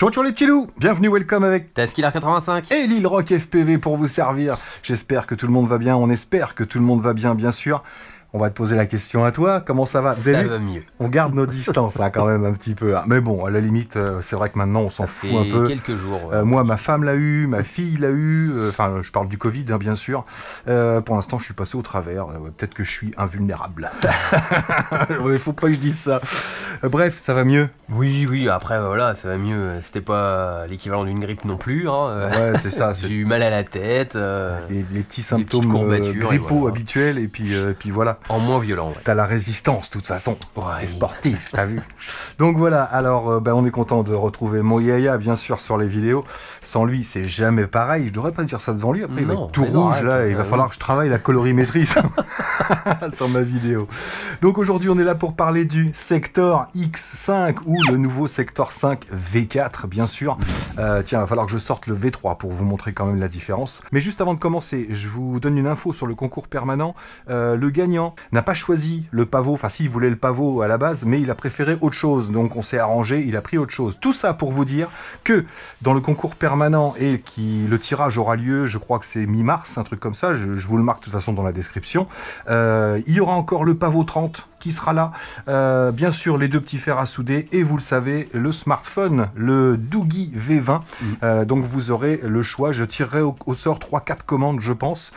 Ciao ciao les petits loups, bienvenue, welcome avec Taskiller 85 et Lil Rock FPV pour vous servir. J'espère que tout le monde va bien, on espère que tout le monde va bien sûr. On va te poser la question à toi, comment ça va? Ça va mieux. On garde nos distances hein, quand même un petit peu. Hein. Mais bon, à la limite, c'est vrai que maintenant on s'en fout un peu. Quelques jours. Ouais. Moi, ma femme l'a eu, ma fille l'a eu. Enfin, je parle du Covid, hein, bien sûr. Pour l'instant, je suis passé au travers. Peut-être que je suis invulnérable. Il faut pas que je dise ça. Bref, ça va mieux. Oui, après voilà, ça va mieux. C'était pas l'équivalent d'une grippe non plus. Hein. Ouais, c'est ça. J'ai eu mal à la tête. Les petits symptômes grippaux voilà. Habituels, et puis voilà. En moins violent, ouais. T'as la résistance, de toute façon. Ouais. T'es sportif, t'as vu. Donc voilà, alors on est content de retrouver Mo Yaya, bien sûr, sur les vidéos. Sans lui, c'est jamais pareil. Je devrais pas dire ça devant lui, après il va être tout rouge, là, il va falloir que je travaille la colorimétrie sur ma vidéo. Donc aujourd'hui, on est là pour parler du Sector X5, ou le nouveau Sector 5 V4, bien sûr. Tiens, il va falloir que je sorte le V3 pour vous montrer quand même la différence. Mais juste avant de commencer, je vous donne une info sur le concours permanent. Le gagnant n'a pas choisi le pavot, enfin si, il voulait le pavot à la base, mais il a préféré autre chose, donc on s'est arrangé, il a pris autre chose. Tout ça pour vous dire que dans le concours permanent, et le tirage aura lieu, je crois que c'est mi-mars, un truc comme ça, je vous le marque de toute façon dans la description, il y aura encore le pavot 30 qui sera là, bien sûr les deux petits fers à souder, et vous le savez, le smartphone, le Doogie V20, donc vous aurez le choix, je tirerai au sort 3-4 commandes je pense,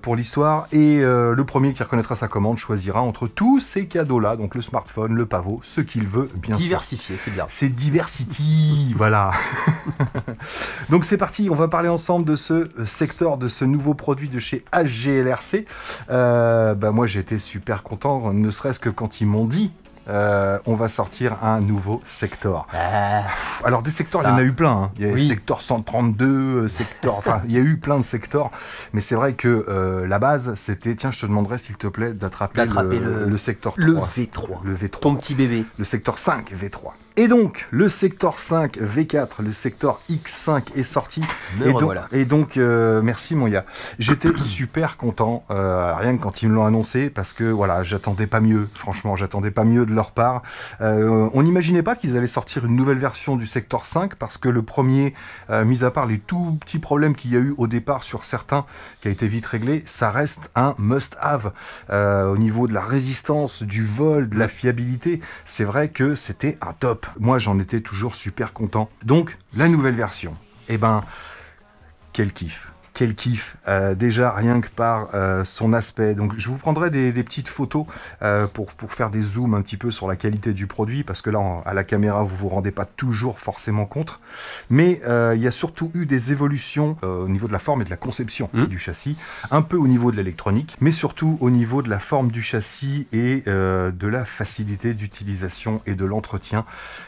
pour l'histoire, et le premier qui reconnaîtra sa commande choisira entre tous ces cadeaux-là, donc le smartphone, le pavot, ce qu'il veut, bien sûr. Diversifié, c'est bien. C'est Diversity, voilà. Donc c'est parti, on va parler ensemble de ce secteur, de ce nouveau produit de chez HGLRC. Moi j'ai été super content, ne serait-ce que quand ils m'ont dit on va sortir un nouveau secteur. Alors des secteurs, il y en a eu plein. Hein. Il y a secteur 132, secteur, enfin il y a eu plein de secteurs, mais c'est vrai que la base c'était, tiens, je te demanderais s'il te plaît d'attraper le secteur 3. Le V3. Le V3. Ton petit bébé. Le secteur 5 V3. Et donc, le secteur 5 V4, le secteur X5 est sorti. Et donc, merci mon gars. J'étais super content, rien que quand ils me l'ont annoncé, parce que voilà, j'attendais pas mieux. Franchement, j'attendais pas mieux de leur part. On n'imaginait pas qu'ils allaient sortir une nouvelle version du secteur 5, parce que le premier, mis à part les tout petits problèmes qu'il y a eu au départ sur certains, qui a été vite réglé, ça reste un must-have. Au niveau de la résistance, du vol, de la fiabilité, c'est vrai que c'était un top. Moi, j'en étais toujours super content. Donc, la nouvelle version, quel kiff. Quel kiff, déjà rien que par son aspect. Donc je vous prendrai des petites photos pour faire des zooms un petit peu sur la qualité du produit, parce que là, à la caméra, vous vous rendez pas toujours forcément compte. Mais il y a surtout eu des évolutions au niveau de la forme et de la conception du châssis, un peu au niveau de l'électronique, mais surtout au niveau de la forme du châssis et de la facilité d'utilisation et de l'entretien.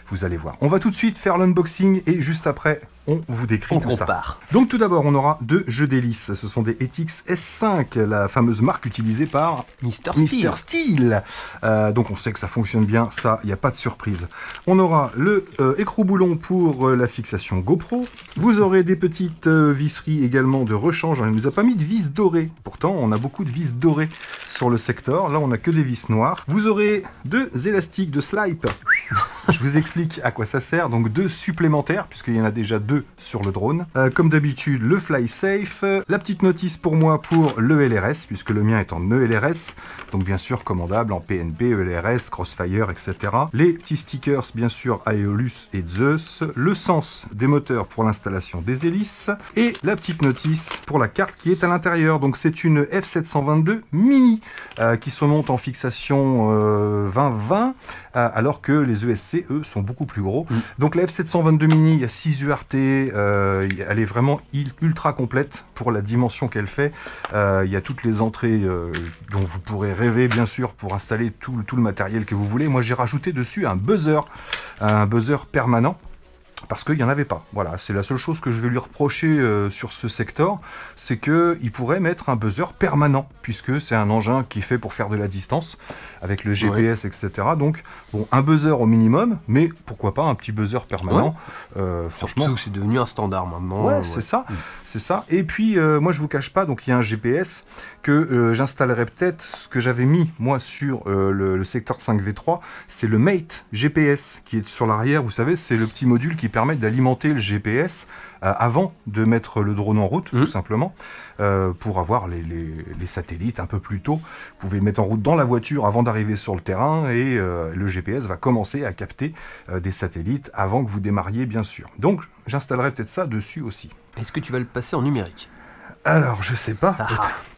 Vous allez voir. On va tout de suite faire l'unboxing et juste après, on vous décrit tout ça. Donc tout d'abord, on aura deux jeux d'hélices. Ce sont des ETX S5, la fameuse marque utilisée par Mr. Steel. Donc on sait que ça fonctionne bien, ça, il n'y a pas de surprise. On aura le écrou-boulon pour la fixation GoPro. Vous aurez des petites visseries également de rechange. On ne nous a pas mis de vis dorées. Pourtant, on a beaucoup de vis dorées sur le secteur. Là, on n'a que des vis noires. Vous aurez deux élastiques de slip. Je vous explique à quoi ça sert. Donc deux supplémentaires, puisqu'il y en a déjà deux sur le drone. Comme d'habitude, le Fly Safe. La petite notice pour moi pour le LRS, puisque le mien est en ELRS. Donc bien sûr commandable en PNP, ELRS, Crossfire, etc. Les petits stickers, bien sûr, Aeolus et Zeus. Le sens des moteurs pour l'installation des hélices. Et la petite notice pour la carte qui est à l'intérieur. Donc c'est une F722 Mini qui se monte en fixation 20-20, alors que les ESC, eux, sont beaucoup plus gros. Donc la F722 Mini, il y a 6 URT, elle est vraiment ultra complète pour la dimension qu'elle fait. Il y a toutes les entrées dont vous pourrez rêver, bien sûr, pour installer tout le matériel que vous voulez. Moi, j'ai rajouté dessus un buzzer permanent, parce qu'il n'y en avait pas. Voilà, c'est la seule chose que je vais lui reprocher sur ce secteur, c'est qu'il pourrait mettre un buzzer permanent, puisque c'est un engin qui est fait pour faire de la distance, avec le GPS, etc. Donc, bon, un buzzer au minimum, mais pourquoi pas un petit buzzer permanent. Franchement, surtout que c'est devenu un standard maintenant. Ouais, c'est ça, c'est ça. Et puis, moi, je vous cache pas, donc il y a un GPS que j'installerai peut-être, ce que j'avais mis, moi, sur le secteur 5V3, c'est le Mate GPS, qui est sur l'arrière, vous savez, c'est le petit module qui permet d'alimenter le GPS avant de mettre le drone en route, tout simplement, pour avoir les satellites un peu plus tôt. Vous pouvez le mettre en route dans la voiture avant d'arriver sur le terrain et le GPS va commencer à capter des satellites avant que vous démarriez, bien sûr. Donc, j'installerai peut-être ça dessus aussi. Est-ce que tu vas le passer en numérique ? Alors, je sais pas,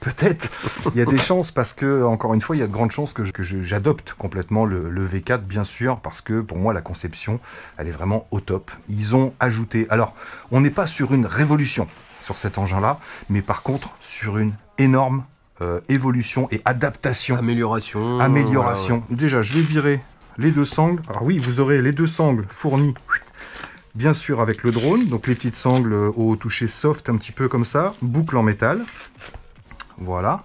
peut-être. Il y a des chances parce que, encore une fois, il y a de grandes chances que j'adopte complètement le V4, bien sûr, parce que pour moi, la conception, elle est vraiment au top. Ils ont ajouté... Alors, on n'est pas sur une révolution sur cet engin-là, mais par contre, sur une énorme évolution et adaptation. Amélioration. Amélioration. Voilà, ouais. Déjà, je vais virer les deux sangles. Alors oui, vous aurez les deux sangles fournis... Bien sûr avec le drone, donc les petites sangles au toucher soft, un petit peu comme ça, boucle en métal, voilà.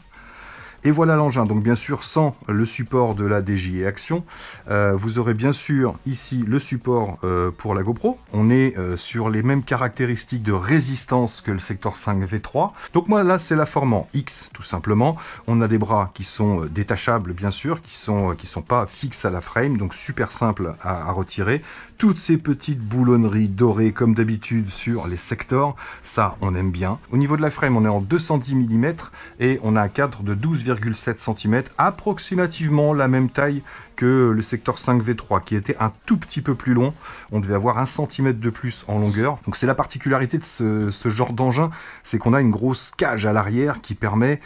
Et voilà l'engin, donc bien sûr sans le support de la DJI Action. Vous aurez bien sûr ici le support pour la GoPro. On est sur les mêmes caractéristiques de résistance que le Sector 5 V3. Donc moi là c'est la forme en X tout simplement. On a des bras qui sont détachables bien sûr, qui sont pas fixes à la frame, donc super simple à retirer. Toutes ces petites boulonneries dorées comme d'habitude sur les Sectors, ça on aime bien. Au niveau de la frame on est en 210 mm et on a un cadre de 12,7 cm, approximativement la même taille que le Sector 5 V3 qui était un tout petit peu plus long. On devait avoir 1 cm de plus en longueur. Donc c'est la particularité de ce genre d'engin, c'est qu'on a une grosse cage à l'arrière qui permet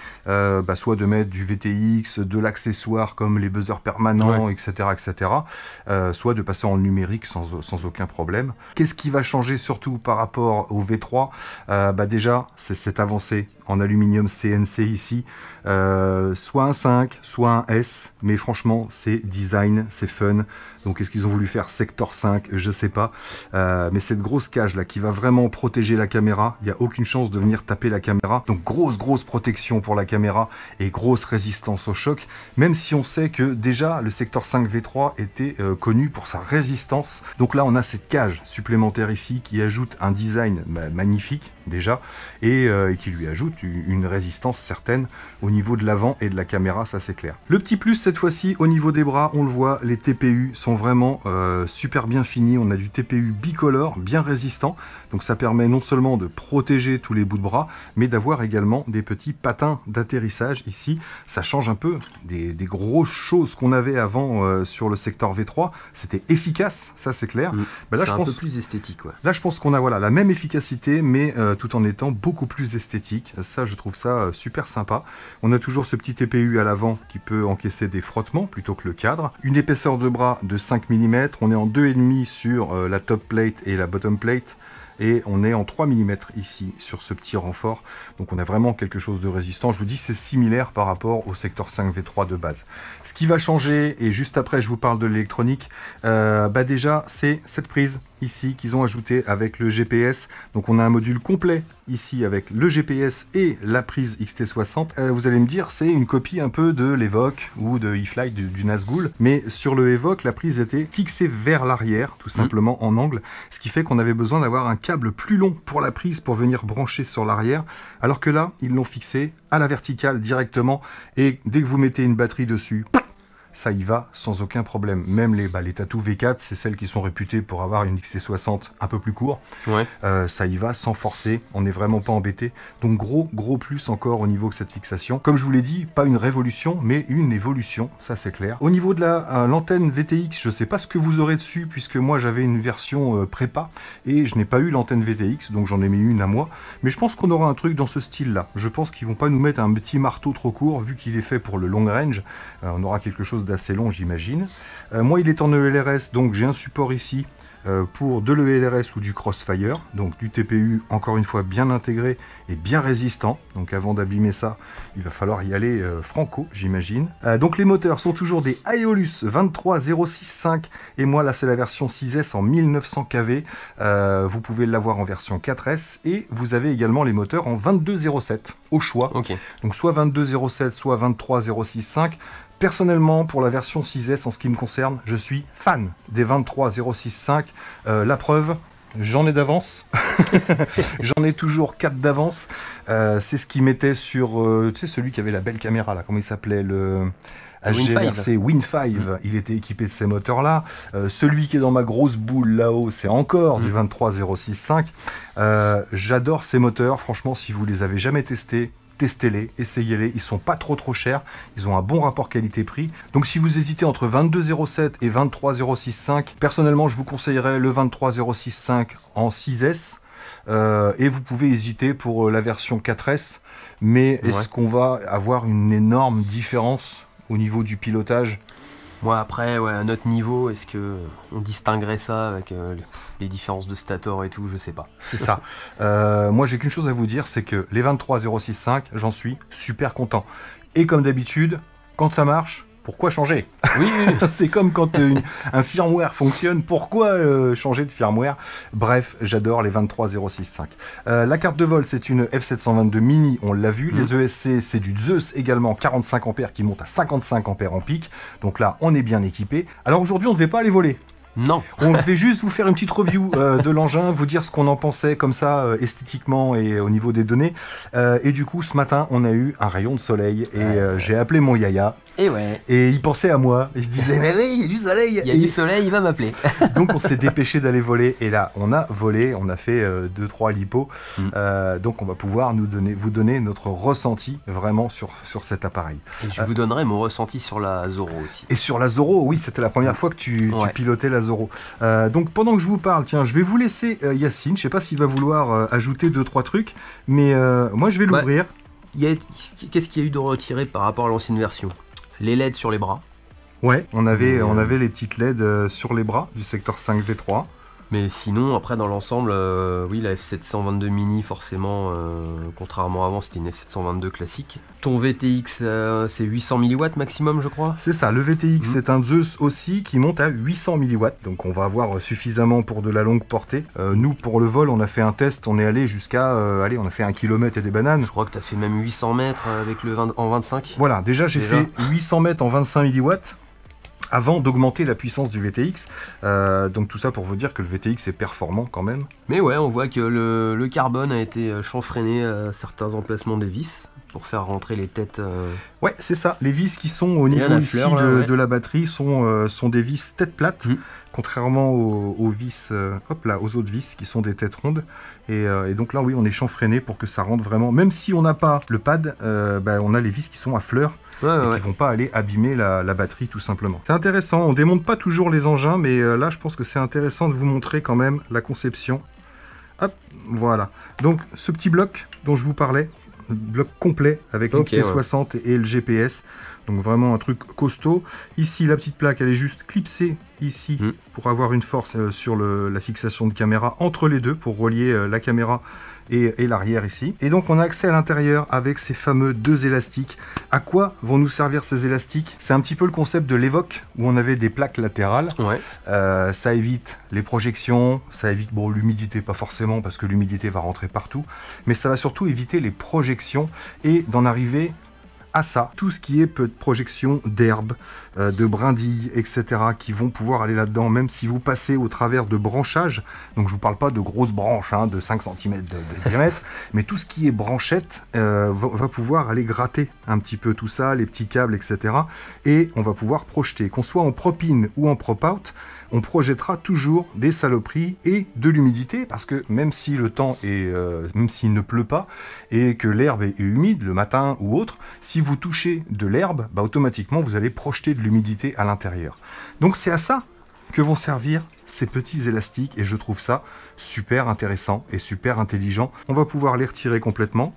soit de mettre du VTX, de l'accessoire comme les buzzers permanents, ouais, etc. Soit de passer en numérique sans aucun problème. Qu'est-ce qui va changer surtout par rapport au V3 ? Déjà, c'est cette avancée en aluminium CNC ici, soit un 5, soit un S, mais franchement c'est design, c'est fun. Donc est-ce qu'ils ont voulu faire Sector 5 ? Je sais pas, mais cette grosse cage là qui va vraiment protéger la caméra, il n'y a aucune chance de venir taper la caméra, donc grosse protection pour la caméra et grosse résistance au choc, même si on sait que déjà le Sector 5 V3 était connu pour sa résistance. Donc là on a cette cage supplémentaire ici qui ajoute un design magnifique déjà et qui lui ajoute une résistance certaine au niveau de l'avant et de la caméra, ça c'est clair. Le petit plus cette fois-ci au niveau des bras, on le voit, les TPU sont vraiment super bien finis. On a du TPU bicolore, bien résistant, donc ça permet non seulement de protéger tous les bouts de bras, mais d'avoir également des petits patins d'atterrissage ici. Ça change un peu des grosses choses qu'on avait avant sur le Sector V3. C'était efficace, ça c'est clair. Là, je pense un peu plus esthétique. Ouais. Là je pense qu'on a la même efficacité, mais tout en étant beaucoup plus esthétique. Ça je trouve ça super sympa. On a toujours ce petit TPU à l'avant qui peut encaisser des frottements plutôt que le cadre. Une épaisseur de bras de 5 mm. On est en 2,5 sur la top plate et la bottom plate. Et on est en 3 mm ici sur ce petit renfort, donc on a vraiment quelque chose de résistant. Je vous dis c'est similaire par rapport au Sector 5 V3 de base. Ce qui va changer, et juste après je vous parle de l'électronique, déjà c'est cette prise ici qu'ils ont ajouté avec le GPS. Donc on a un module complet ici avec le GPS et la prise XT60. Vous allez me dire c'est une copie un peu de l'Evoque ou de eFlight du Nazgul, mais sur le Evoque la prise était fixée vers l'arrière tout simplement en angle, ce qui fait qu'on avait besoin d'avoir un câble plus long pour la prise pour venir brancher sur l'arrière, alors que là ils l'ont fixé à la verticale directement et dès que vous mettez une batterie dessus, ça y va sans aucun problème. Même les Tattu V4, c'est celles qui sont réputées pour avoir une XT60 un peu plus court. Ouais. Ça y va sans forcer, on n'est vraiment pas embêté. Donc gros plus encore au niveau de cette fixation. Comme je vous l'ai dit, pas une révolution, mais une évolution, ça c'est clair. Au niveau de l'antenne VTX, je sais pas ce que vous aurez dessus, puisque moi j'avais une version prépa, et je n'ai pas eu l'antenne VTX, donc j'en ai mis une à moi. Mais je pense qu'on aura un truc dans ce style-là. Je pense qu'ils vont pas nous mettre un petit marteau trop court, vu qu'il est fait pour le long range. On aura quelque chose d'assez long j'imagine. Moi il est en ELRS, donc j'ai un support ici pour de l'ELRS ou du Crossfire, donc du TPU encore une fois bien intégré et bien résistant. Donc avant d'abîmer ça, il va falloir y aller franco j'imagine. Donc les moteurs sont toujours des Aeolus 23065 et moi là c'est la version 6S en 1900 kV. Vous pouvez l'avoir en version 4S et vous avez également les moteurs en 2207 au choix. Okay. Donc soit 2207 soit 23065. Personnellement, pour la version 6S, en ce qui me concerne, je suis fan des 23065. La preuve, j'en ai d'avance. J'en ai toujours 4 d'avance. C'est ce qui mettait sur, tu sais, celui qui avait la belle caméra, là, comment il s'appelait, HGVRC Win5, il était équipé de ces moteurs-là. Celui qui est dans ma grosse boule là-haut, c'est encore du 23065. J'adore ces moteurs, franchement, si vous les avez jamais testés, testez-les, essayez-les, ils sont pas trop chers, ils ont un bon rapport qualité-prix. Donc si vous hésitez entre 2207 et 23065, personnellement je vous conseillerais le 23065 en 6S. Et vous pouvez hésiter pour la version 4S, mais est-ce qu'on va avoir une énorme différence au niveau du pilotage? Moi après, à notre niveau, est-ce que on distinguerait ça avec les différences de stator et tout? Je sais pas. C'est ça. Moi j'ai qu'une chose à vous dire, c'est que les 23065, j'en suis super content. Et comme d'habitude, quand ça marche, pourquoi changer? Oui. C'est comme quand un firmware fonctionne, pourquoi changer de firmware? Bref, j'adore les 23065. La carte de vol, c'est une F722 Mini, on l'a vu. Les ESC, c'est du Zeus également, 45 ampères qui monte à 55 ampères en pic. Donc là, on est bien équipé. Alors aujourd'hui, on ne devait pas aller voler. Non. On devait juste vous faire une petite review de l'engin, vous dire ce qu'on en pensait comme ça, esthétiquement et au niveau des données. Et du coup, ce matin, on a eu un rayon de soleil et j'ai appelé mon Yaya. Et il pensait à moi. Il se disait, mais oui, il y a du soleil. Il y a du soleil, il va m'appeler. Donc on s'est dépêché d'aller voler. Et là, on a volé, on a fait 2-3 lipos. Donc on va pouvoir vous donner notre ressenti vraiment sur cet appareil. Et je vous donnerai mon ressenti sur la Zoro aussi. Et sur la Zoro, oui, c'était la première fois que tu pilotais la Zoro. Donc pendant que je vous parle, tiens, je vais vous laisser Yacine. Je sais pas s'il va vouloir ajouter 2-3 trucs, mais moi je vais l'ouvrir. Qu'est-ce qu'il y a eu de retiré par rapport à l'ancienne version? Les LED sur les bras. Ouais, on avait les petites LED sur les bras du secteur 5 V3. Mais sinon, après, dans l'ensemble, oui, la F722 Mini, forcément, contrairement à avant, c'était une F722 classique. Ton VTX, c'est 800 mW maximum, je crois? C'est ça, le VTX, c'est un Zeus aussi qui monte à 800 mW. Donc on va avoir suffisamment pour de la longue portée. Nous, pour le vol, on a fait un test, on est allé jusqu'à... on a fait 1 km et des bananes. Je crois que tu as fait même 800 mètres avec en 25. Voilà, déjà j'ai fait 800 mètres en 25 mW. Avant d'augmenter la puissance du VTX. Donc tout ça pour vous dire que le VTX est performant quand même. Mais ouais, on voit que le carbone a été chanfreiné à certains emplacements des vis pour faire rentrer les têtes. Ouais, c'est ça. Les vis qui sont au niveau ici de la batterie sont des vis tête plate, contrairement aux vis, aux autres vis qui sont des têtes rondes. Et donc là, oui, on est chanfreiné pour que ça rentre vraiment. Même si on n'a pas le pad, on a les vis qui sont à fleur. Qui ne vont pas aller abîmer la batterie tout simplement. C'est intéressant, on démonte pas toujours les engins, mais là je pense que c'est intéressant de vous montrer quand même la conception. Hop, voilà. Donc ce petit bloc dont je vous parlais, bloc complet avec le T60 et le GPS, donc vraiment un truc costaud. Ici la petite plaque elle est juste clipsée ici pour avoir une force sur la fixation de caméra entre les deux pour relier la caméra et l'arrière ici. Et donc on a accès à l'intérieur avec ces fameux 2 élastiques. À quoi vont nous servir ces élastiques? C'est un petit peu le concept de l'Evoque où on avait des plaques latérales. Ça évite les projections, ça évite l'humidité pas forcément parce que l'humidité va rentrer partout, mais ça va surtout éviter les projections et d'en arriver à ça, tout ce qui est projection d'herbe, de brindilles, etc. qui vont pouvoir aller là-dedans, même si vous passez au travers de branchages. Donc je vous parle pas de grosses branches de 5 cm de diamètre, mais tout ce qui est branchette va pouvoir aller gratter un petit peu tout ça, les petits câbles, etc. Et on va pouvoir projeter, qu'on soit en prop-in ou en prop-out, on projettera toujours des saloperies et de l'humidité, parce que même si le temps est, même s'il ne pleut pas et que l'herbe est humide le matin ou autre, si vous touchez de l'herbe, automatiquement vous allez projeter de l'humidité à l'intérieur. Donc c'est à ça que vont servir ces petits élastiques et je trouve ça super intéressant et super intelligent. On va pouvoir les retirer complètement,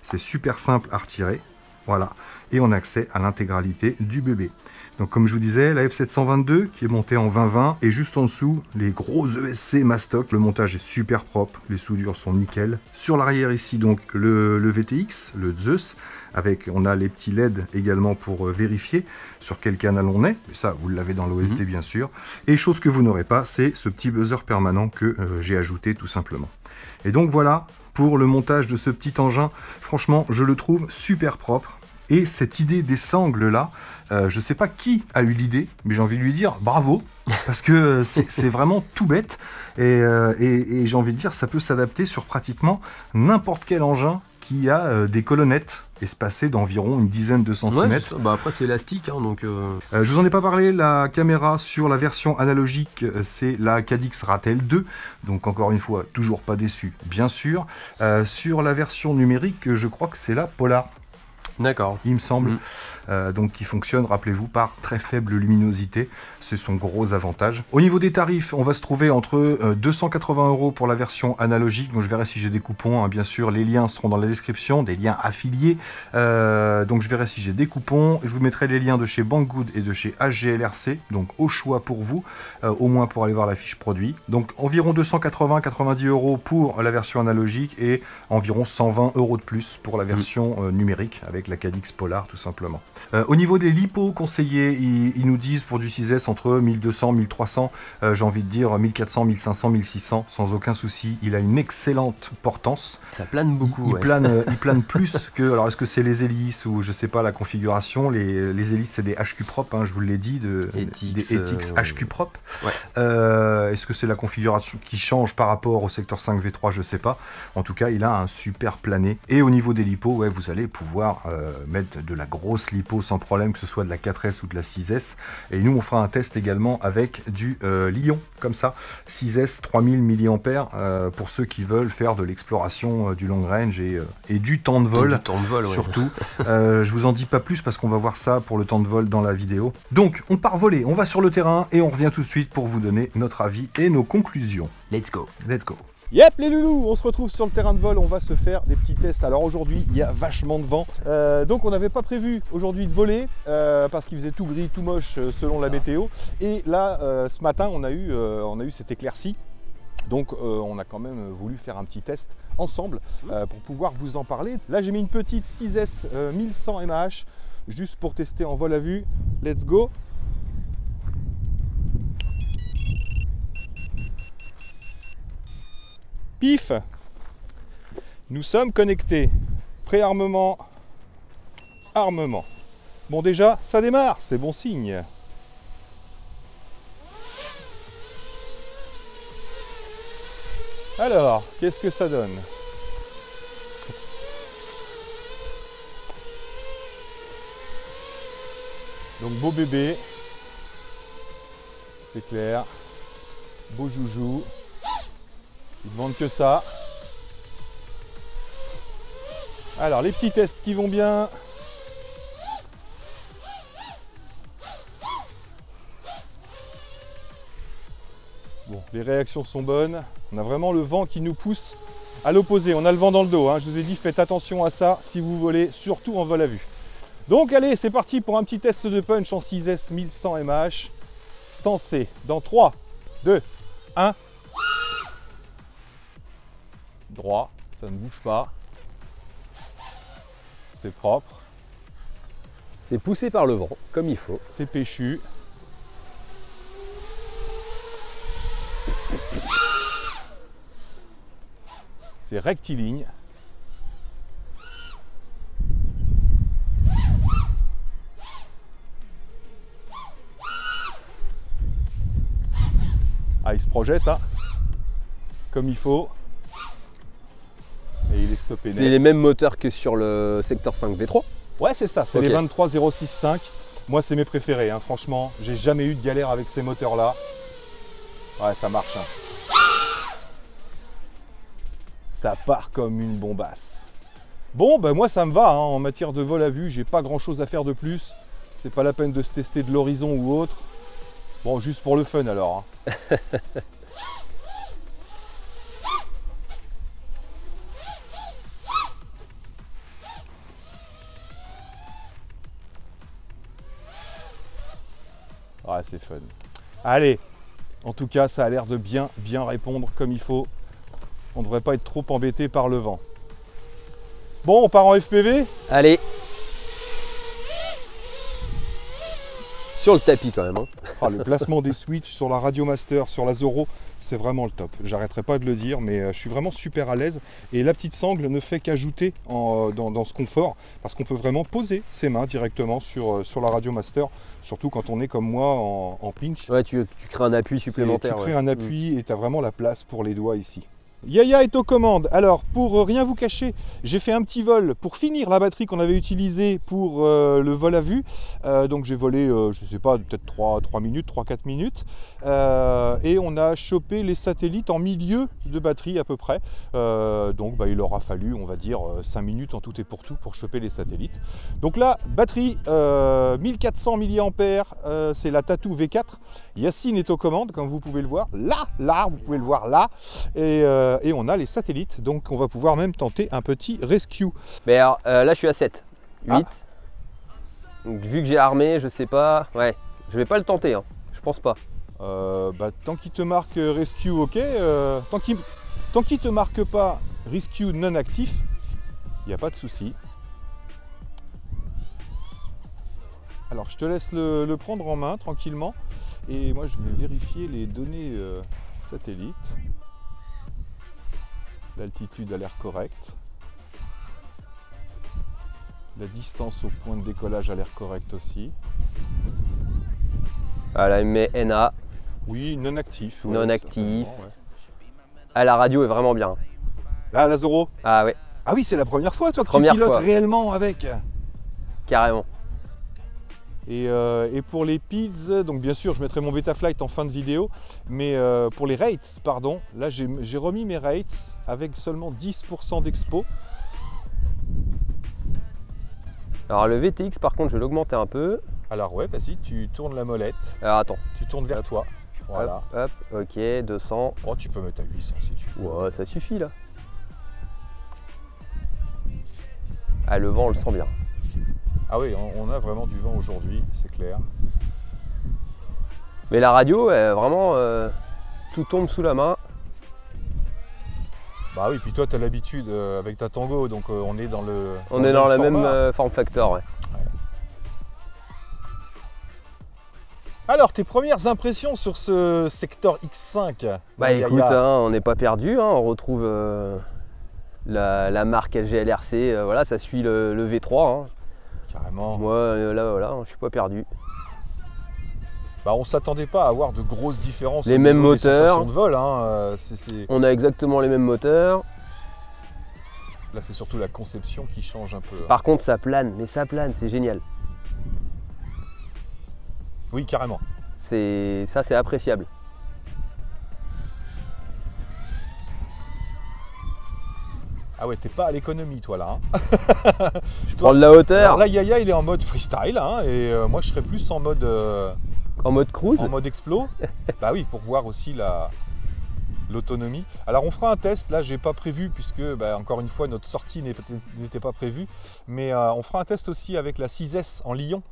c'est super simple à retirer, voilà, et on a accès à l'intégralité du bébé. Donc comme je vous disais, la F722 qui est montée en 2020 et juste en dessous les gros ESC Mastoc. Le montage est super propre, les soudures sont nickel. Sur l'arrière ici donc le VTX, le Zeus, avec on a les petits LED également pour vérifier sur quel canal on est. Et ça vous l'avez dans l'OSD bien sûr. Et chose que vous n'aurez pas, c'est ce petit buzzer permanent que j'ai ajouté tout simplement. Et donc voilà pour le montage de ce petit engin. Franchement je le trouve super propre. Et cette idée des sangles là, je ne sais pas qui a eu l'idée, mais j'ai envie de lui dire bravo, parce que c'est vraiment tout bête. Et j'ai envie de dire, ça peut s'adapter sur pratiquement n'importe quel engin qui a des colonnettes espacées d'environ une dizaine de centimètres. Ouais, après c'est élastique, hein, donc... Je vous en ai pas parlé, la caméra sur la version analogique, c'est la Cadix Ratel 2, donc encore une fois, toujours pas déçu, bien sûr. Sur la version numérique, je crois que c'est la Polar. D'accord. Il me semble. Donc qui fonctionne, rappelez-vous, par très faible luminosité. C'est son gros avantage. Au niveau des tarifs, on va se trouver entre 280 € pour la version analogique. Donc je verrai si j'ai des coupons, hein, bien sûr. Les liens seront dans la description, des liens affiliés. Donc je verrai si j'ai des coupons. Je vous mettrai les liens de chez Banggood et de chez HGLRC. Donc au choix pour vous, au moins pour aller voir la fiche produit. Donc environ 280-90 € pour la version analogique et environ 120 € de plus pour la version numérique avec la Cadix Polar tout simplement. Au niveau des lipos conseillés, ils nous disent pour du 6S entre 1200 1300, j'ai envie de dire 1400, 1500, 1600, sans aucun souci. Il a une excellente portance. Ça plane beaucoup. Il plane plus que... Alors est-ce que c'est les hélices ou je sais pas la configuration. Les hélices c'est des HQ Prop, hein, je vous l'ai dit, des ETX HQ Prop. Ouais. Est-ce que c'est la configuration qui change par rapport au secteur 5 V3, je sais pas. En tout cas, il a un super plané. Et au niveau des lipos, ouais, vous allez pouvoir mettre de la grosse lipo sans problème, que ce soit de la 4S ou de la 6S. Et nous, on fera un test également avec du Lion, comme ça, 6S 3000 mAh pour ceux qui veulent faire de l'exploration du long range et du temps de vol, surtout. Ouais. Je vous en dis pas plus parce qu'on va voir ça pour le temps de vol dans la vidéo. Donc, on part voler, on va sur le terrain et on revient tout de suite pour vous donner notre avis et nos conclusions. Let's go. Let's go. Yep les loulous, on se retrouve sur le terrain de vol, on va se faire des petits tests. Alors aujourd'hui il y a vachement de vent, donc on n'avait pas prévu aujourd'hui de voler parce qu'il faisait tout gris, tout moche selon la météo. Et là ce matin on a eu cette éclaircie, donc on a quand même voulu faire un petit test ensemble pour pouvoir vous en parler. Là j'ai mis une petite 6S 1100 mAh juste pour tester en vol à vue. Let's go. Pif, nous sommes connectés. Préarmement, armement. Bon déjà, ça démarre, c'est bon signe. Alors, qu'est-ce que ça donne? Donc beau bébé, c'est clair, beau joujou. Ils ne demandent que ça. Alors, les petits tests qui vont bien. Bon, les réactions sont bonnes. On a vraiment le vent qui nous pousse à l'opposé. On a le vent dans le dos, hein. Je vous ai dit, faites attention à ça si vous volez, surtout en vol à vue. Donc, allez, c'est parti pour un petit test de punch en 6S 1100 mAh. Censé dans 3, 2, 1... droit, ça ne bouge pas, c'est propre, c'est poussé par le vent comme il faut, c'est péchu, c'est rectiligne, ah il se projette hein, comme il faut. Et il est stoppé net. C'est les mêmes moteurs que sur le secteur 5 V3? Ouais, c'est ça, c'est les 23065. Moi, c'est mes préférés, hein. Franchement, j'ai jamais eu de galère avec ces moteurs-là. Ouais, ça marche. Hein. Ça part comme une bombasse. Bon, ben moi, ça me va. Hein. En matière de vol à vue, j'ai pas grand-chose à faire de plus. C'est pas la peine de se tester de l'horizon ou autre. Bon, juste pour le fun alors. Hein. Ouais, c'est fun. Allez, en tout cas, ça a l'air de bien répondre comme il faut. On ne devrait pas être trop embêté par le vent. Bon, on part en FPV? Allez. Sur le tapis quand même. Hein. Ah, le placement des switches sur la Radiomaster, sur la Zorro, c'est vraiment le top. J'arrêterai pas de le dire, mais je suis vraiment super à l'aise. Et la petite sangle ne fait qu'ajouter dans ce confort, parce qu'on peut vraiment poser ses mains directement sur la Radiomaster, surtout quand on est comme moi en pinch. Ouais, tu crées un appui supplémentaire. Tu crées un appui et tu as vraiment la place pour les doigts ici. Yaya est aux commandes. Alors, pour rien vous cacher, j'ai fait un petit vol pour finir la batterie qu'on avait utilisée pour le vol à vue. Donc j'ai volé, je sais pas, peut-être 3 minutes, 3-4 minutes. Et on a chopé les satellites en milieu de batterie à peu près. Donc il aura fallu, on va dire, 5 minutes en tout et pour tout pour choper les satellites. Donc là, batterie 1400 mAh, c'est la Tatou V4. Yacine est aux commandes, comme vous pouvez le voir. Là, vous pouvez le voir là. Et on a les satellites, donc on va pouvoir même tenter un petit rescue. Mais alors, là je suis à 7, 8. Ah. Donc, vu que j'ai armé, je sais pas, ouais, je vais pas le tenter, hein. Je pense pas. Tant qu'il te marque rescue, ok. Tant qu'il te marque pas rescue non actif, il n'y a pas de souci. Alors je te laisse le prendre en main tranquillement et moi je vais vérifier les données satellites. L'altitude a l'air correcte. La distance au point de décollage a l'air correcte aussi. Voilà, il met NA. Oui, non actif. Ouais, non actif. Ouais. Ah, la radio est vraiment bien. Là, la Zoro. Ah ouais. Ah oui, c'est la première fois toi que tu pilotes réellement avec. Carrément. Et pour les PIDs, donc bien sûr je mettrai mon Betaflight en fin de vidéo, mais pour les rates, pardon, là j'ai remis mes rates avec seulement 10% d'expo. Alors le VTX par contre je vais l'augmenter un peu. Alors ouais, vas-y, tu tournes la molette. Alors attends. Tu tournes vers toi. Voilà. Hop, ok, 200. Oh, tu peux mettre à 800 si tu veux. Ouais, ça suffit là. Ah, le vent on le sent bien. Ah oui, on a vraiment du vent aujourd'hui, c'est clair. Mais la radio, vraiment, tout tombe sous la main. Bah oui, puis toi tu as l'habitude avec ta Tango, donc on est dans le... On est dans la même form factor, ouais. Alors, tes premières impressions sur ce secteur X5? Bah écoute, hein, on n'est pas perdu, hein, on retrouve la marque LG-LRC, voilà, ça suit le V3. Hein. Carrément. Moi, là, voilà, je suis pas perdu. Bah, on s'attendait pas à avoir de grosses différences. Les mêmes moteurs. De vol, hein. On a exactement les mêmes moteurs. Là, c'est surtout la conception qui change un peu. Par contre, ça plane, mais ça plane, c'est génial. Oui, carrément. Ça, c'est appréciable. Ah ouais, t'es pas à l'économie toi là. Hein. Je prends de la hauteur. Alors là, Yaya il est en mode freestyle hein, et moi je serais plus en mode... en mode cruise. En mode explo. Bah oui, pour voir aussi l'autonomie. Alors on fera un test, là j'ai pas prévu puisque encore une fois notre sortie n'était pas prévue. Mais on fera un test aussi avec la 6S en Lyon,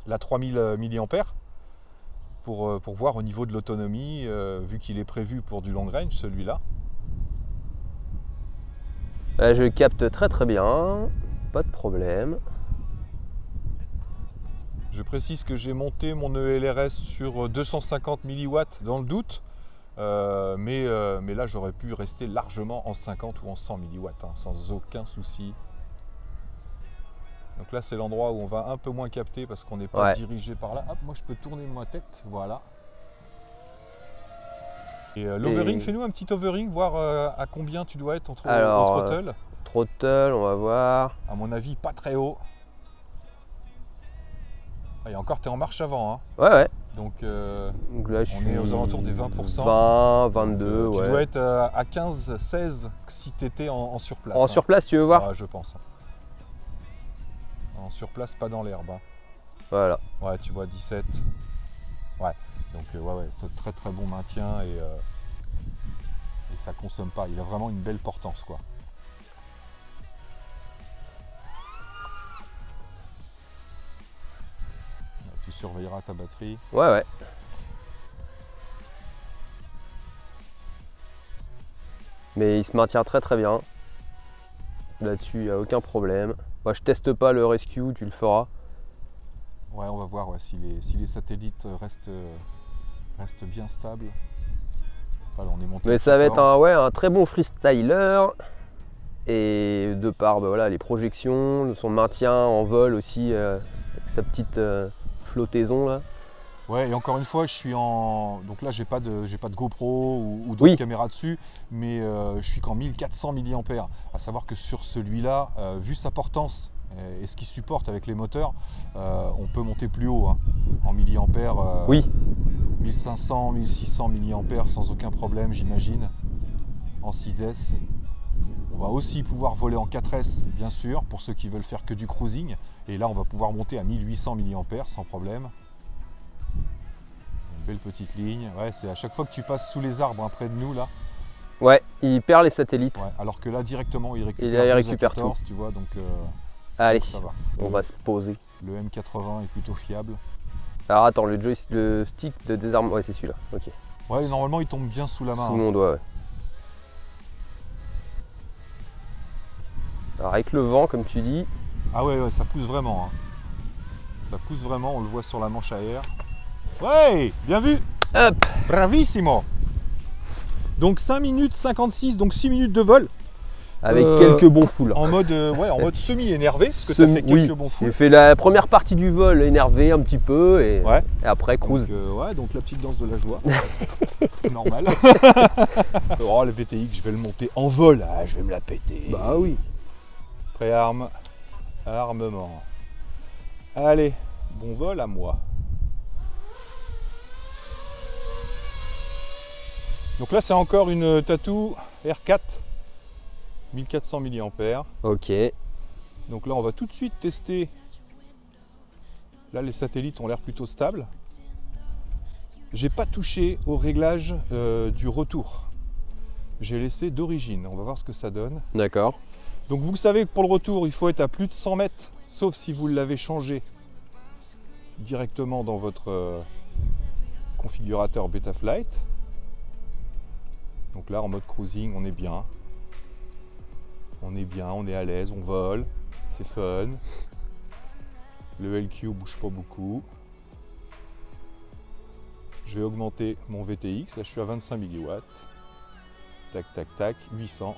la 3000 mAh. Pour voir au niveau de l'autonomie, vu qu'il est prévu pour du long range celui-là. Là, je capte très bien, pas de problème. Je précise que j'ai monté mon ELRS sur 250 mW dans le doute, mais là j'aurais pu rester largement en 50 ou en 100 mW, hein, sans aucun souci. Donc là c'est l'endroit où on va un peu moins capter parce qu'on n'est pas dirigé par là. Hop, moi je peux tourner ma tête, voilà. Et l'overing, fais-nous un petit overing, voir à combien tu dois être au throttle. Throttle, on va voir. À mon avis, pas très haut. Et encore, tu es en marche avant. Hein. Ouais. Donc là, on est aux alentours des 20%. 20, 22, ouais. Tu dois être à 15, 16 si tu étais en surplace. En surplace, tu veux voir? Ouais, je pense. En surplace, pas dans l'herbe. Hein. Voilà. Ouais, tu vois, 17. Ouais. Donc ouais, très très bon maintien et ça consomme pas. Il a vraiment une belle portance quoi. Tu surveilleras ta batterie. Ouais. Mais il se maintient très bien. Là-dessus, il n'y a aucun problème. Moi, je teste pas le rescue, tu le feras. Ouais, on va voir si les satellites restent bien stables. Voilà, on est monté. Mais ça va être un très bon freestyler. Et de par voilà, les projections, son maintien en vol aussi, avec sa petite flottaison là. Ouais, et encore une fois, je suis en... Donc là, j'ai pas de GoPro ou d'autres caméras dessus, mais je suis qu'en 1400 mAh. À savoir que sur celui-là, vu sa portance et ce qu'il supporte avec les moteurs, on peut monter plus haut hein, en milliampères. 1500, 1600 mAh sans aucun problème, j'imagine, en 6S. On va aussi pouvoir voler en 4S, bien sûr, pour ceux qui veulent faire que du cruising. Et là, on va pouvoir monter à 1800 mAh sans problème. Belle petite ligne, ouais, c'est à chaque fois que tu passes sous les arbres hein, près de nous là. Ouais, il perd les satellites. Ouais, alors que là directement il récupère 14, tout. Tu vois, donc allez, ça va. On va se poser. Le M80 est plutôt fiable. Alors attends, le stick de désarmement, ouais c'est celui-là, ok. Ouais, normalement il tombe bien sous la main. Sous mon doigt, ouais. Alors avec le vent, comme tu dis. Ah ouais, ça pousse vraiment. Hein. Ça pousse vraiment, on le voit sur la manche à air. Ouais, bien vu. Hop. Bravissimo. Donc 5 minutes 56, donc 6 minutes de vol. Avec quelques bons foules. En mode, en mode semi-énervé, parce que tu as fait quelques bons foules. J'ai fait la première partie du vol énervé un petit peu et après cruise. Donc la petite danse de la joie. Normal. Oh le VTX, je vais le monter en vol, ah, je vais me la péter. Bah oui. Préarme, armement. Allez, bon vol à moi. Donc là c'est encore une Tattoo R4 1400 mAh. Ok. Donc là on va tout de suite tester. Là les satellites ont l'air plutôt stables. J'ai pas touché au réglage du retour. J'ai laissé d'origine. On va voir ce que ça donne. D'accord. Donc vous savez que pour le retour il faut être à plus de 100 mètres, sauf si vous l'avez changé directement dans votre configurateur Betaflight. Donc là en mode cruising on est bien. On est à l'aise, on vole, c'est fun. Le LQ bouge pas beaucoup. Je vais augmenter mon VTX, là je suis à 25 mW. Tac tac tac, 800.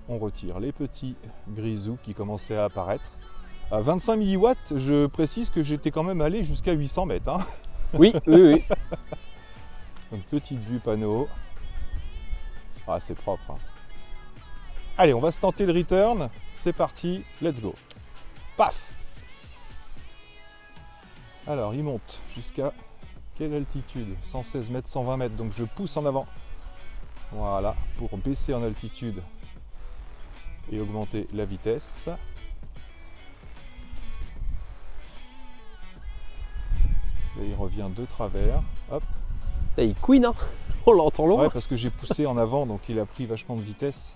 On retire les petits grisous qui commençaient à apparaître. À 25 mW, je précise que j'étais quand même allé jusqu'à 800 mètres. Hein. Oui. Donc petite vue panneau. Ah c'est propre. Hein. Allez, on va se tenter le return. C'est parti, let's go. Paf! Alors, il monte jusqu'à quelle altitude? 116 mètres, 120 mètres. Donc je pousse en avant. Voilà, pour baisser en altitude et augmenter la vitesse. Là, il revient de travers. Hop. Là, il couine, hein. On l'entend loin. Ouais, parce que j'ai poussé en avant, donc il a pris vachement de vitesse.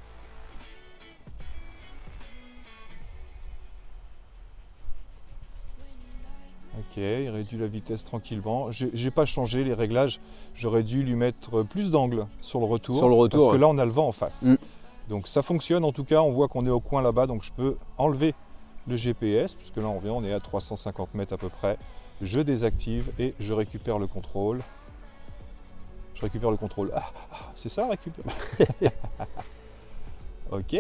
Ok, il réduit la vitesse tranquillement. J'ai pas changé les réglages. J'aurais dû lui mettre plus d'angle sur le retour. Parce que là, on a le vent en face. Donc ça fonctionne en tout cas. On voit qu'on est au coin là-bas. Donc je peux enlever le GPS. Puisque là, on est à 350 mètres à peu près. Je désactive et je récupère le contrôle. Je récupère le contrôle. Ah, c'est ça, récupère. Ok.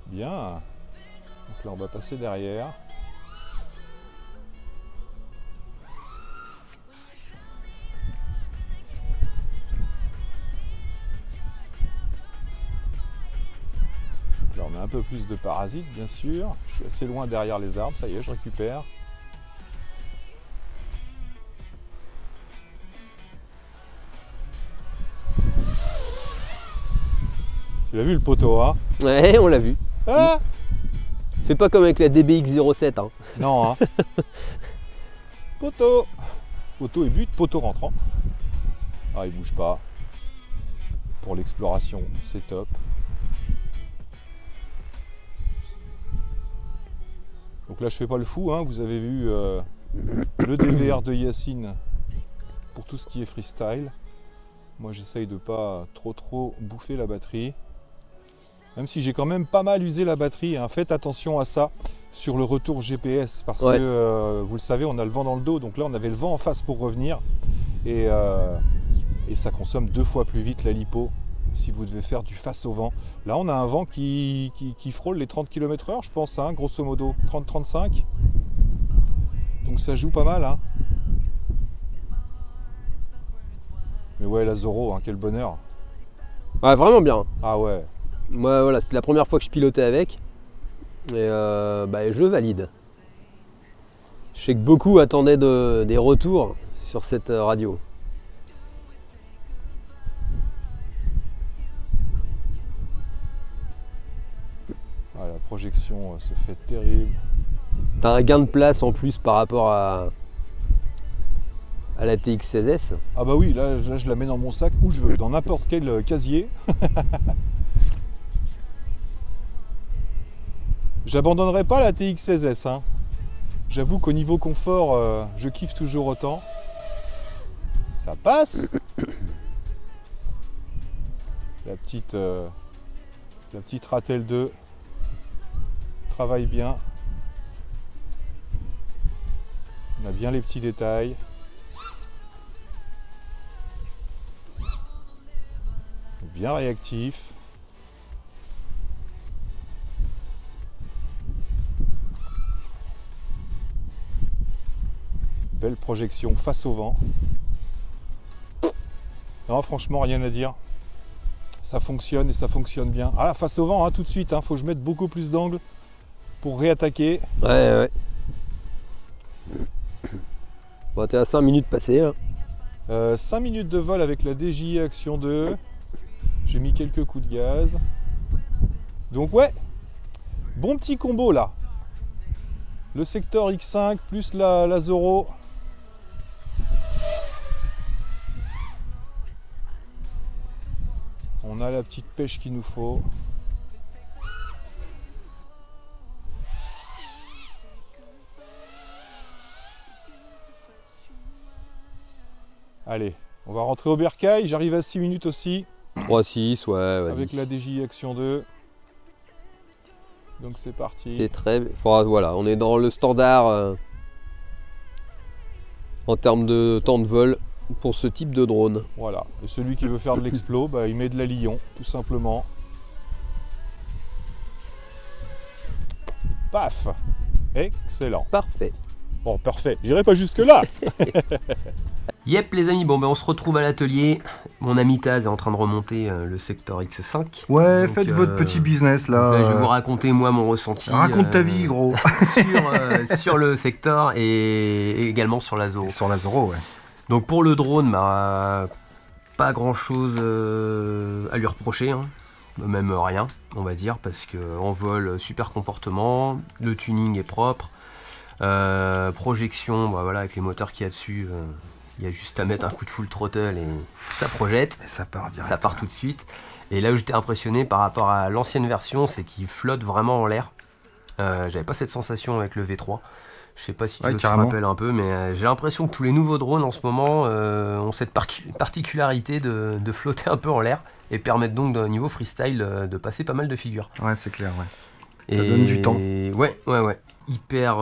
Bien. Donc là, on va passer derrière. Là, on a un peu plus de parasites, bien sûr. Je suis assez loin derrière les arbres. Ça y est, je récupère. Tu l'as vu le poteau, hein? Ouais, on l'a vu. Ah, c'est pas comme avec la DBX07. Hein. non, hein. Poteau. Poteau et but, poteau rentrant. Ah, il bouge pas. Pour l'exploration, c'est top. Donc là, je fais pas le fou, hein. Vous avez vu le DVR de Yacine pour tout ce qui est freestyle. Moi, j'essaye de pas trop bouffer la batterie. Même si j'ai quand même pas mal usé la batterie, hein. Faites attention à ça sur le retour GPS parce que vous le savez, on a le vent dans le dos, donc là on avait le vent en face pour revenir et ça consomme 2 fois plus vite la lipo si vous devez faire du face au vent. Là, on a un vent qui frôle les 30 km/h, je pense, hein, grosso modo, 30-35. Donc ça joue pas mal. Hein. Mais ouais, la Zoro, hein, quel bonheur. Ouais, vraiment bien. Ah ouais. Moi, voilà, c'était la première fois que je pilotais avec. Et je valide. Je sais que beaucoup attendaient des retours sur cette radio. Ah, la projection se fait terrible. T'as un gain de place en plus par rapport à la TX16S. Ah bah oui, là je la mets dans mon sac où je veux, dans n'importe quel casier. J'abandonnerai pas la TX16S. Hein. J'avoue qu'au niveau confort, je kiffe toujours autant. Ça passe. La petite Ratel 2 travaille bien. On a bien les petits détails. Bien réactif. Belle projection face au vent. Non, franchement, rien à dire. Ça fonctionne et ça fonctionne bien. Ah, face au vent, hein, tout de suite. Faut que je mette beaucoup plus d'angle pour réattaquer. Ouais. Bon, t'es à 5 minutes passées. Là. 5 minutes de vol avec la DJI Action 2. J'ai mis quelques coups de gaz. Donc ouais, bon petit combo là. Le secteur X5 plus la Zoro. On a la petite pêche qu'il nous faut. Allez, on va rentrer au bercail. J'arrive à 6 minutes aussi. 3-6, ouais, vas-y. Avec la DJI Action 2. Donc c'est parti. C'est très... Voilà, on est dans le standard en termes de temps de vol pour ce type de drone. Voilà. Et celui qui veut faire de l'explo, il met de la Lion, tout simplement. Paf! Excellent. Parfait. Bon, parfait. J'irai pas jusque-là. Yep les amis, on se retrouve à l'atelier. Mon ami Taz est en train de remonter le secteur X5. Ouais, donc, faites votre petit business là. Je vais vous raconter moi mon ressenti. Raconte ta vie gros. sur le secteur et également sur la Zoro. Sur la Zoro, ouais. Donc pour le drone, pas grand chose à lui reprocher. Hein. Même rien, on va dire, parce qu'en vol, super comportement, le tuning est propre. Projection, voilà, avec les moteurs qu'il y a dessus, il y a juste à mettre un coup de full throttle et ça projette. Et ça part direct. Ça part tout de suite. Et là où j'étais impressionné par rapport à l'ancienne version, c'est qu'il flotte vraiment en l'air. J'avais pas cette sensation avec le V3. Je sais pas si tu te rappelles un peu, mais j'ai l'impression que tous les nouveaux drones en ce moment ont cette particularité de flotter un peu en l'air et permettent donc au niveau freestyle de passer pas mal de figures. Ouais, c'est clair, ouais. Ça donne du temps. Ouais. Hyper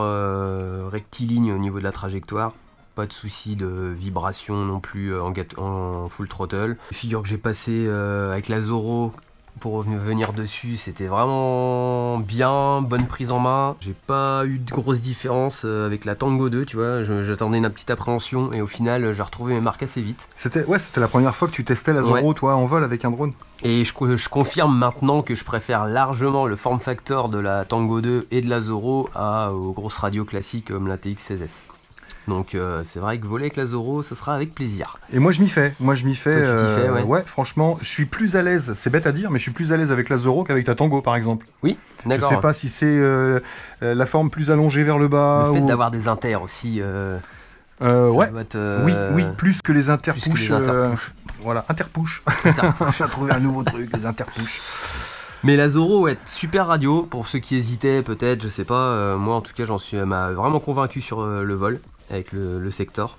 rectiligne au niveau de la trajectoire. Pas de souci de vibration non plus en full throttle. Les figures que j'ai passées avec la Zoro pour venir dessus, c'était vraiment bien, bonne prise en main. J'ai pas eu de grosse différence avec la Tango 2, tu vois. J'attendais une petite appréhension et au final, j'ai retrouvé mes marques assez vite. C'était la première fois que tu testais la Zoro, toi, en vol avec un drone. Et je confirme maintenant que je préfère largement le form factor de la Tango 2 et de la Zoro aux grosses radios classiques comme la TX16S. Donc c'est vrai que voler avec la Zoro, ce sera avec plaisir. Et moi je m'y fais. Toi, tu t'y fais, ouais. Franchement, je suis plus à l'aise. C'est bête à dire, mais je suis plus à l'aise avec la Zoro qu'avec ta Tango, par exemple. Oui, d'accord. Je sais pas si c'est la forme plus allongée vers le bas. Le fait d'avoir des inters aussi. Ouais. Oui, plus que les interpush. Voilà, interpush. On a trouvé un nouveau truc, les interpush. Mais la Zoro, ouais, super radio. Pour ceux qui hésitaient, peut-être, je sais pas. Moi, en tout cas, m'a vraiment convaincu sur le vol avec le secteur.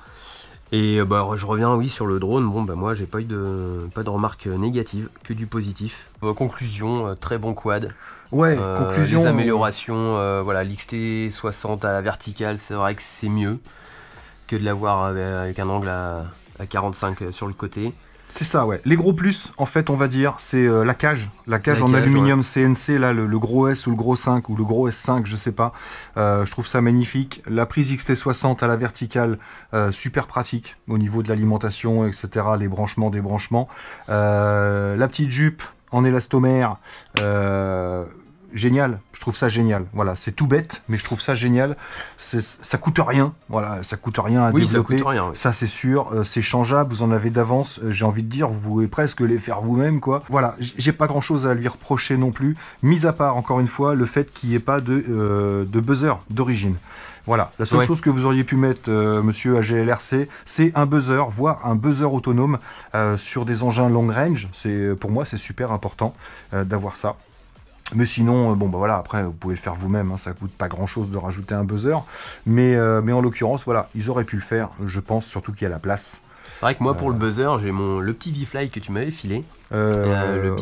Et je reviens, sur le drone. Moi, j'ai pas eu de remarques négatives, que du positif. Conclusion, très bon quad. Ouais, conclusion. Les améliorations, l'XT 60 à la verticale, c'est vrai que c'est mieux que de l'avoir avec un angle à 45 sur le côté. C'est ça, ouais. Les gros plus, en fait, on va dire, c'est la cage. La cage en aluminium CNC, là, le gros S ou le gros 5 ou le gros S5, je sais pas. Je trouve ça magnifique. La prise XT60 à la verticale, super pratique au niveau de l'alimentation, etc. Les branchements, débranchements. La petite jupe en élastomère, génial, je trouve ça génial. Voilà, c'est tout bête, mais je trouve ça génial. Ça coûte rien, voilà, ça coûte rien à développer. Ça coûte rien, oui. Ça c'est sûr, c'est changeable, vous en avez d'avance. J'ai envie de dire, vous pouvez presque les faire vous-même, quoi. Voilà, j'ai pas grand-chose à lui reprocher non plus, mis à part encore une fois le fait qu'il n'y ait pas de buzzer d'origine. Voilà, la seule chose que vous auriez pu mettre, monsieur AGLRC, c'est un buzzer, voire un buzzer autonome sur des engins long range. Pour moi, c'est super important d'avoir ça. Mais sinon, bon bah voilà, après vous pouvez le faire vous-même, hein, ça coûte pas grand-chose de rajouter un buzzer. Mais en l'occurrence, voilà, ils auraient pu le faire, je pense, surtout qu'il y a la place. C'est vrai que moi, pour le buzzer, j'ai le petit V-Fly que tu m'avais filé. Le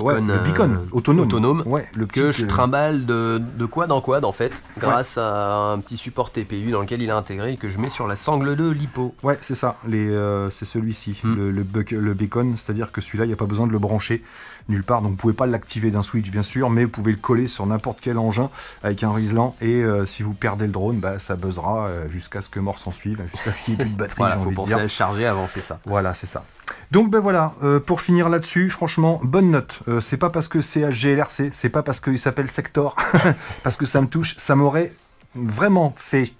beacon autonome. Ouais, que je trimballe de quad en quad en fait, grâce à un petit support TPU dans lequel il est intégré et que je mets sur la sangle de l'hippo. Ouais, c'est ça, c'est celui-ci, le beacon, c'est-à-dire que celui-là, il n'y a pas besoin de le brancher nulle part, donc vous pouvez pas l'activer d'un switch bien sûr, mais vous pouvez le coller sur n'importe quel engin avec un Rislan et si vous perdez le drone, bah, ça buzzera jusqu'à ce que mort s'en suive, jusqu'à ce qu'il n'y ait plus de batterie. Voilà, faut penser à le charger avant, c'est ça. Voilà, c'est ça. Donc ben voilà, pour finir là-dessus, franchement, bonne note. C'est pas parce que c'est HGLRC, c'est pas parce qu'il s'appelle Sector, parce que ça me touche, ça m'aurait vraiment fait...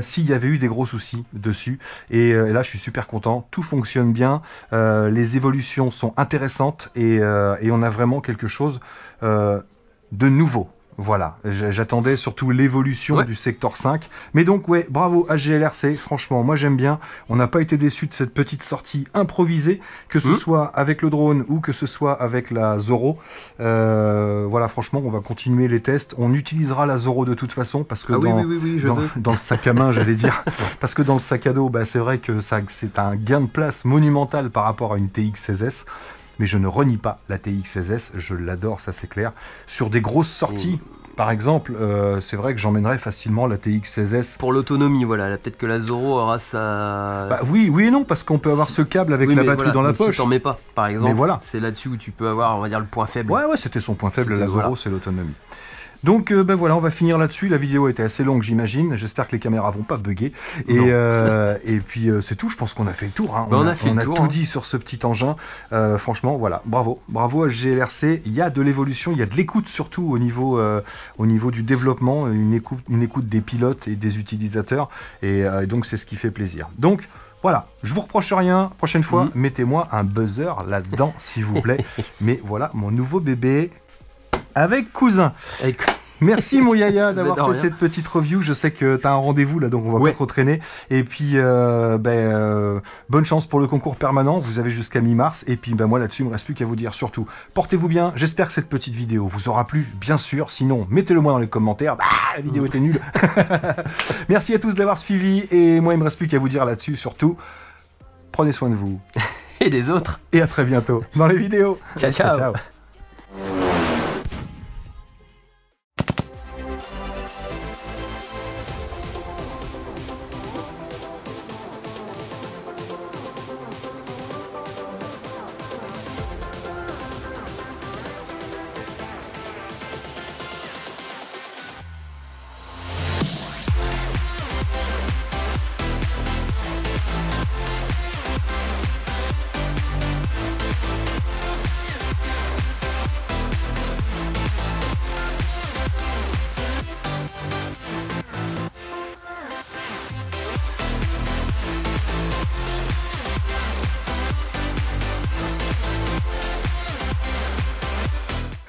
s'il y avait eu des gros soucis dessus, et là je suis super content, tout fonctionne bien, les évolutions sont intéressantes et on a vraiment quelque chose de nouveau. Voilà, j'attendais surtout l'évolution du Sector 5. Mais donc, ouais, bravo à GLRC, franchement, moi j'aime bien. On n'a pas été déçus de cette petite sortie improvisée, que ce soit avec le drone ou que ce soit avec la Zoro. Voilà, franchement, on va continuer les tests. On utilisera la Zoro de toute façon, parce que dans le sac à main, j'allais dire, parce que dans le sac à dos, bah, c'est vrai que c'est un gain de place monumental par rapport à une TX16S. Mais je ne renie pas la TX16S, je l'adore, ça c'est clair. Sur des grosses sorties, par exemple, c'est vrai que j'emmènerais facilement la TX16S. Pour l'autonomie, voilà, peut-être que la Zoro aura sa... Bah, oui et non, parce qu'on peut avoir ce câble avec la batterie dans la poche. Si t'en mets pas, par exemple, voilà. c'est là-dessus où tu peux avoir, on va dire, le point faible. Ouais, c'était son point faible, la Zoro, c'est l'autonomie. Donc ben voilà, on va finir là-dessus. La vidéo a été assez longue, j'imagine. J'espère que les caméras vont pas bugger. Et puis c'est tout. Je pense qu'on a fait le tour. Hein. On a tout dit sur ce petit engin. Franchement, voilà, bravo à GLRC. Il y a de l'évolution, il y a de l'écoute surtout au niveau du développement, une écoute des pilotes et des utilisateurs. Et donc c'est ce qui fait plaisir. Donc voilà, je vous reproche rien. Prochaine fois, mettez-moi un buzzer là-dedans, s'il vous plaît. Mais voilà, mon nouveau bébé. Avec cousin. Merci mon Yaya d'avoir fait cette petite review. Je sais que tu as un rendez-vous là, donc on va pas trop traîner. Et puis bonne chance pour le concours permanent. Vous avez jusqu'à mi-mars. Et puis moi là-dessus, il me reste plus qu'à vous dire surtout, portez-vous bien. J'espère que cette petite vidéo vous aura plu, bien sûr. Sinon, mettez-le moi dans les commentaires. La vidéo était nulle. Merci à tous d'avoir suivi. Et moi, il me reste plus qu'à vous dire là-dessus surtout, prenez soin de vous. Et des autres. Et à très bientôt dans les vidéos. Ciao, ciao. Ciao.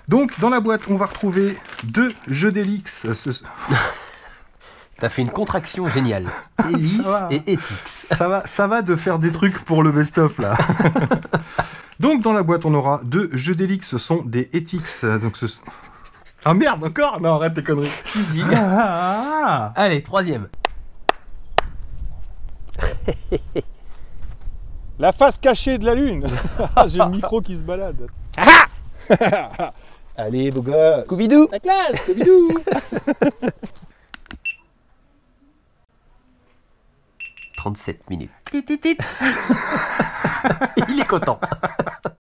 Donc, dans la boîte, on va retrouver 2 jeux d'Helix. T'as fait une contraction géniale. Hélice et Etix. Ça va de faire des trucs pour le best-of, là. Donc, dans la boîte, on aura 2 jeux d'Helix. Ce sont des Etix. Donc, ah merde, encore? Non, arrête tes conneries. Allez, 3e. La face cachée de la lune. J'ai le micro qui se balade. Allez, beau gosse. Scooby-Doo. La classe, Scooby-Doo. 37 minutes. Il est content.